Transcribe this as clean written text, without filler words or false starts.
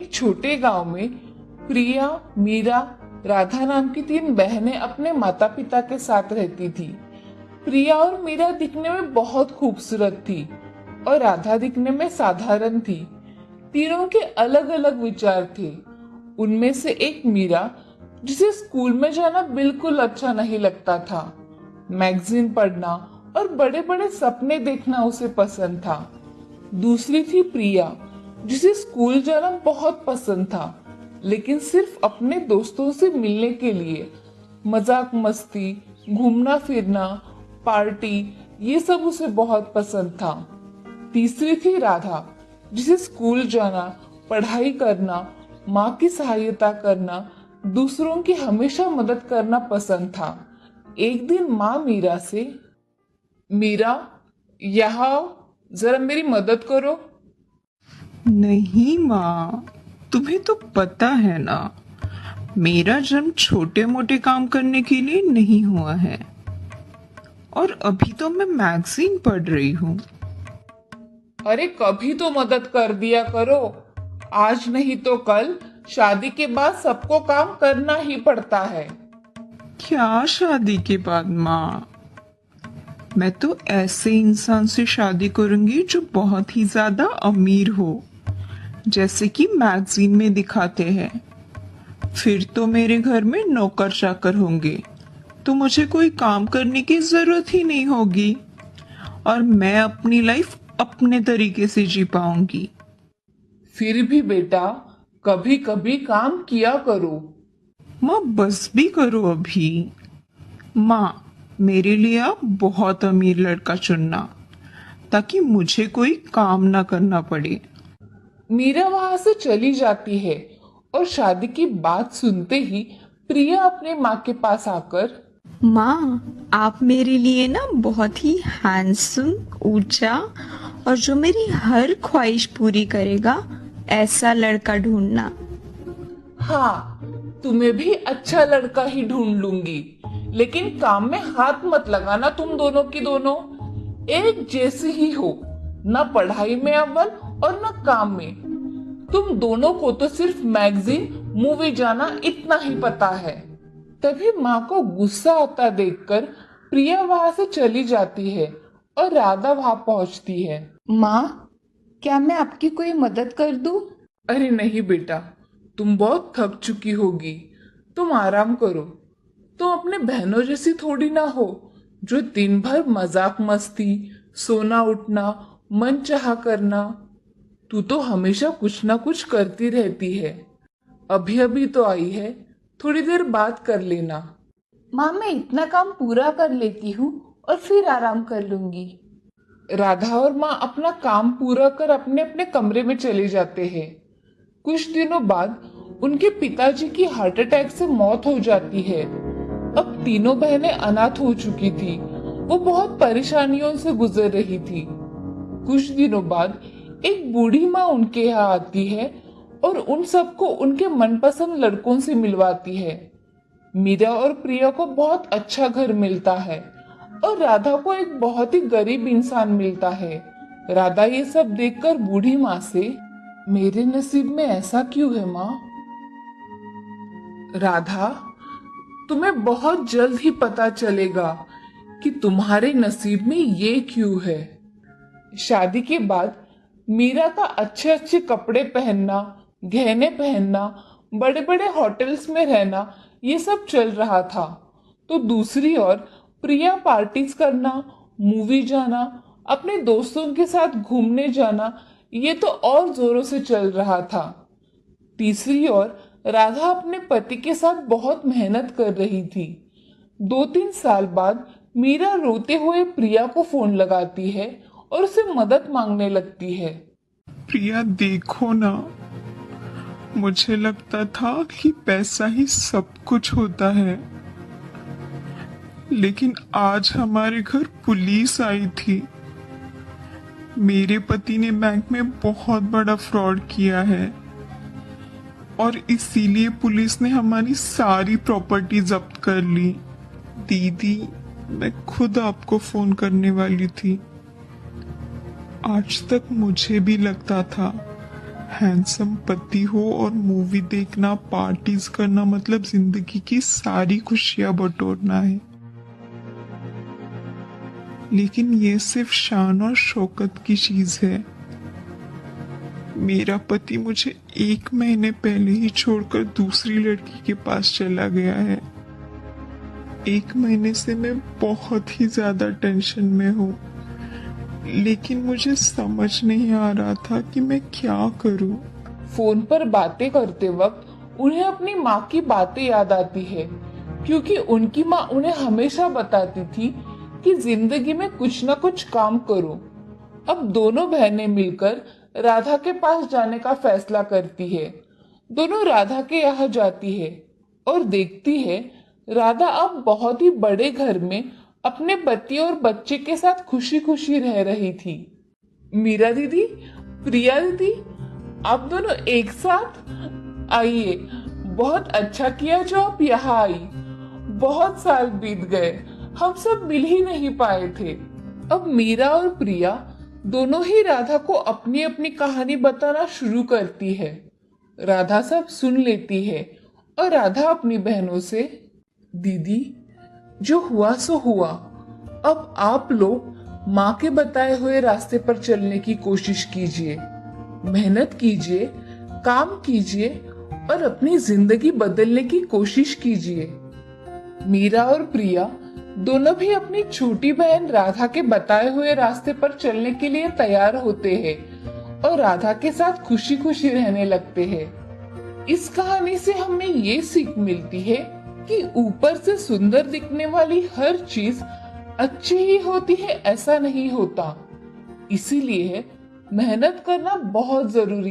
छोटे गांव में प्रिया, मीरा, राधा नाम की तीन बहनें अपने माता पिता के साथ रहती थी। प्रिया और मीरा दिखने में बहुत खूबसूरत थी और राधा दिखने में साधारण थी। तीनों के अलग अलग विचार थे। उनमें से एक मीरा, जिसे स्कूल में जाना बिल्कुल अच्छा नहीं लगता था। मैगजीन पढ़ना और बड़े बड़े सपने देखना उसे पसंद था। दूसरी थी प्रिया, जिसे स्कूल जाना बहुत पसंद था, लेकिन सिर्फ अपने दोस्तों से मिलने के लिए। मजाक मस्ती, घूमना फिरना, पार्टी, ये सब उसे बहुत पसंद था। तीसरी थी राधा, जिसे स्कूल जाना, पढ़ाई करना, माँ की सहायता करना, दूसरों की हमेशा मदद करना पसंद था। एक दिन माँ मीरा से, मीरा, यहाँ आओ, जरा मेरी मदद करो। नहीं माँ, तुम्हें तो पता है ना, मेरा जन्म छोटे मोटे काम करने के लिए नहीं हुआ है। और अभी तो मैं मैगजीन पढ़ रही हूँ। अरे कभी तो मदद कर दिया करो। आज नहीं तो कल शादी के बाद सबको काम करना ही पड़ता है। क्या शादी के बाद माँ? मैं तो ऐसे इंसान से शादी करूंगी जो बहुत ही ज्यादा अमीर हो, जैसे कि मैगजीन में दिखाते हैं। फिर तो मेरे घर में नौकर चाकर होंगे, तो मुझे कोई काम करने की जरूरत ही नहीं होगी और मैं अपनी लाइफ अपने तरीके से जी पाऊंगी। फिर भी बेटा, कभी कभी काम किया करो। माँ बस भी करो अभी। माँ, मेरे लिए आप बहुत अमीर लड़का चुनना, ताकि मुझे कोई काम ना करना पड़े। मीरा वहां से चली जाती है और शादी की बात सुनते ही प्रिया अपने माँ के पास आकर, माँ, आप मेरे लिए ना बहुत ही हैंडसम, ऊंचा और जो मेरी हर ख्वाहिश पूरी करेगा ऐसा लड़का ढूंढना। हाँ, तुम्हें भी अच्छा लड़का ही ढूंढ लूंगी, लेकिन काम में हाथ मत लगाना। तुम दोनों की दोनों एक जैसी ही हो, न पढ़ाई में अव्वल और न काम में। तुम दोनों को तो सिर्फ मैगजीन, मूवी जाना इतना ही पता है। तभी माँ को गुस्सा आता देखकर प्रिया वहां से चली जाती है और राधा वहां पहुंचती है। माँ, क्या मैं आपकी कोई मदद कर दूं? अरे नहीं बेटा, तुम बहुत थक चुकी होगी, तुम आराम करो। तुम अपने बहनों जैसी थोड़ी ना हो, जो दिन भर मजाक मस्ती, सोना उठना, मन चाहा करना। तू तो हमेशा कुछ ना कुछ करती रहती है। अभी अभी तो आई है, थोड़ी देर बात कर लेना। माँ, मैं इतना काम पूरा कर लेती हूँ और फिर आराम कर लूंगी। राधा और माँ अपना काम पूरा कर अपने अपने कमरे में चले जाते हैं। कुछ दिनों बाद उनके पिताजी की हार्ट अटैक से मौत हो जाती है। अब तीनों बहनें अनाथ हो चुकी थी। वो बहुत परेशानियों से गुजर रही थी। कुछ दिनों बाद एक बूढ़ी माँ उनके यहाँ आती है और उन सबको उनके मनपसंद लड़कों से मिलवाती है। मीरा और प्रिया को बहुत अच्छा घर मिलता है और राधा को एक बहुत ही गरीब इंसान मिलता है। राधा ये सब देखकर बूढ़ी माँ से, मेरे नसीब में ऐसा क्यों है माँ? राधा, तुम्हें बहुत जल्द ही पता चलेगा कि तुम्हारे नसीब में ये क्यों है। शादी के बाद मीरा का अच्छे अच्छे कपड़े पहनना, गहने पहनना, बड़े बड़े होटल्स में रहना, ये सब चल रहा था। तो दूसरी ओर प्रिया पार्टीज करना, मूवी जाना, अपने दोस्तों के साथ घूमने जाना, ये तो और जोरों से चल रहा था। तीसरी ओर राधा अपने पति के साथ बहुत मेहनत कर रही थी। 2-3 साल बाद मीरा रोते हुए प्रिया को फोन लगाती है और उसे मदद मांगने लगती है। प्रिया देखो ना, मुझे लगता था कि पैसा ही सब कुछ होता है, लेकिन आज हमारे घर पुलिस आई थी। मेरे पति ने बैंक में बहुत बड़ा फ्रॉड किया है और इसीलिए पुलिस ने हमारी सारी प्रॉपर्टी जब्त कर ली। दीदी, मैं खुद आपको फोन करने वाली थी। आज तक मुझे भी लगता था हैंडसम पति हो और मूवी देखना, पार्टीज करना मतलब जिंदगी की सारी खुशियां बटोरना है। लेकिन ये सिर्फ शान और शौकत की चीज है। मेरा पति मुझे 1 महीने पहले ही छोड़कर दूसरी लड़की के पास चला गया है। 1 महीने से मैं बहुत ही ज्यादा टेंशन में हूँ, लेकिन मुझे समझ नहीं आ रहा था कि मैं क्या करूँ। फोन पर बातें करते वक्त उन्हें अपनी माँ की बातें याद आती है, क्योंकि उनकी माँ उन्हें हमेशा बताती थी कि जिंदगी में कुछ ना कुछ काम करो। अब दोनों बहनें मिलकर राधा के पास जाने का फैसला करती है। दोनों राधा के यहाँ जाती है और देखती है राधा अब बहुत ही बड़े घर में अपने पति और बच्चे के साथ खुशी खुशी रह रही थी। मीरा दीदी, प्रिया दीदी, आप दोनों एक साथ आइए। बहुत अच्छा किया जो आप यहाँ आई। बहुत साल बीत गए, हम सब मिल ही नहीं पाए थे। अब मीरा और प्रिया दोनों ही राधा को अपनी अपनी कहानी बताना शुरू करती है। राधा सब सुन लेती है और राधा अपनी बहनों से, दीदी जो हुआ सो हुआ, अब आप लोग माँ के बताए हुए रास्ते पर चलने की कोशिश कीजिए, मेहनत कीजिए, काम कीजिए और अपनी जिंदगी बदलने की कोशिश कीजिए। मीरा और प्रिया दोनों भी अपनी छोटी बहन राधा के बताए हुए रास्ते पर चलने के लिए तैयार होते हैं और राधा के साथ खुशी खुशी रहने लगते हैं। इस कहानी से हमें ये सीख मिलती है कि ऊपर से सुंदर दिखने वाली हर चीज अच्छी ही होती है ऐसा नहीं होता। इसीलिए मेहनत करना बहुत जरूरी